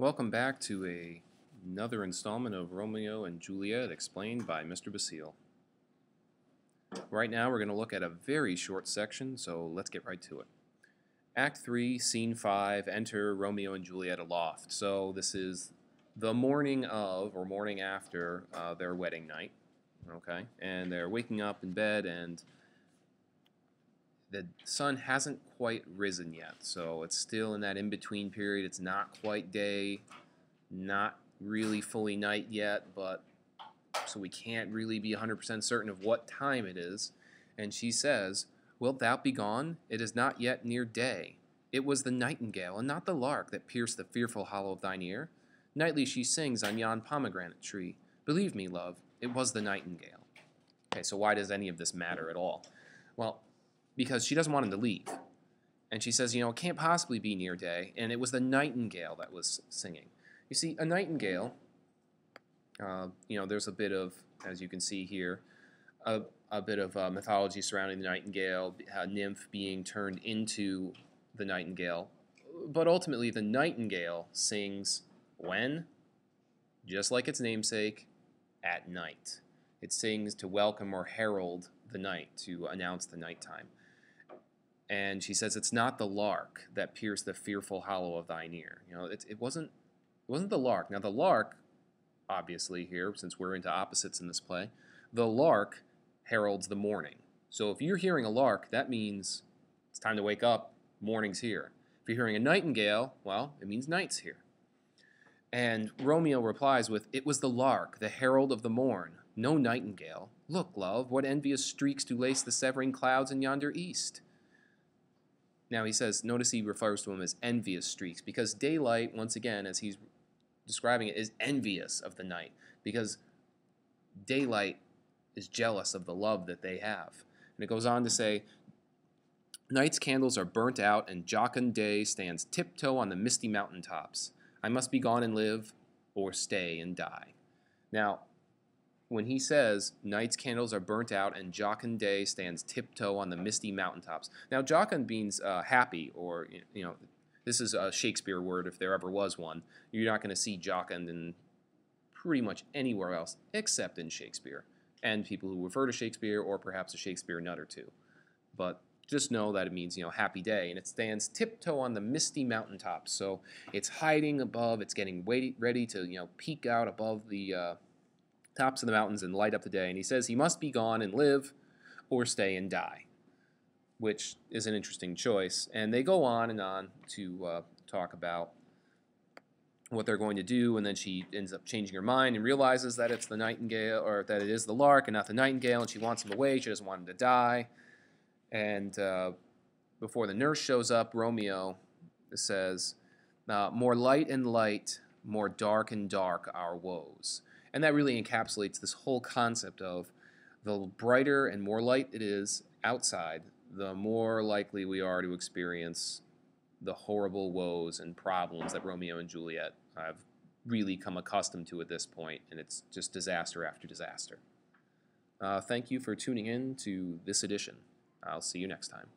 Welcome back to another installment of Romeo and Juliet explained by Mr. Basile. Right now we're going to look at a very short section, so let's get right to it. Act 3, Scene 5, enter Romeo and Juliet aloft. So this is the morning of, or morning after, their wedding night. Okay, and they're waking up in bed and the sun hasn't quite risen yet, so it's still in that in-between period. It's not quite day, not really fully night yet, but so we can't really be 100% certain of what time it is. And she says, "Wilt thou be gone? It is not yet near day. It was the nightingale, and not the lark, that pierced the fearful hollow of thine ear. Nightly she sings on yon pomegranate tree. Believe me, love, it was the nightingale." Okay, so why does any of this matter at all? Well, because she doesn't want him to leave. And she says, it can't possibly be near day, and it was the nightingale that was singing. You see, a nightingale, there's a bit of, as you can see here, a bit of mythology surrounding the nightingale, a nymph being turned into the nightingale. But ultimately, the nightingale sings when? Just like its namesake, at night. It sings to welcome or herald the night, to announce the nighttime. And she says, "It's not the lark that pierced the fearful hollow of thine ear." It wasn't the lark. Now the lark, obviously here, since we're into opposites in this play, the lark heralds the morning. So if you're hearing a lark, that means it's time to wake up. Morning's here. If you're hearing a nightingale, well, it means night's here. And Romeo replies with, "It was the lark, the herald of the morn, no nightingale. Look, love, what envious streaks do lace the severing clouds in yonder east." Now he says, notice he refers to them as envious streaks, because daylight, once again, as he's describing it, is envious of the night, because daylight is jealous of the love that they have. And it goes on to say, "Night's candles are burnt out, and jocund day stands tiptoe on the misty mountain tops. I must be gone and live, or stay and die." Now, when he says night's candles are burnt out and jocund day stands tiptoe on the misty mountaintops. Now, jocund means happy, or, this is a Shakespeare word if there ever was one. You're not going to see jocund in pretty much anywhere else except in Shakespeare and people who refer to Shakespeare, or perhaps a Shakespeare nut or two. But just know that it means, happy day, and it stands tiptoe on the misty mountaintops. So it's hiding above, it's getting ready to, peek out above the tops of the mountains and light up the day. And he says he must be gone and live, or stay and die, which is an interesting choice. And they go on and on to talk about what they're going to do, and then she ends up changing her mind and realizes that it's the nightingale, or that it is the lark and not the nightingale, and she wants him away. She doesn't want him to die. And before the nurse shows up, Romeo says, "More light and light, more dark and dark our woes." And that really encapsulates this whole concept of the brighter and more light it is outside, the more likely we are to experience the horrible woes and problems that Romeo and Juliet have really come accustomed to at this point, and it's just disaster after disaster. Thank you for tuning in to this edition. I'll see you next time.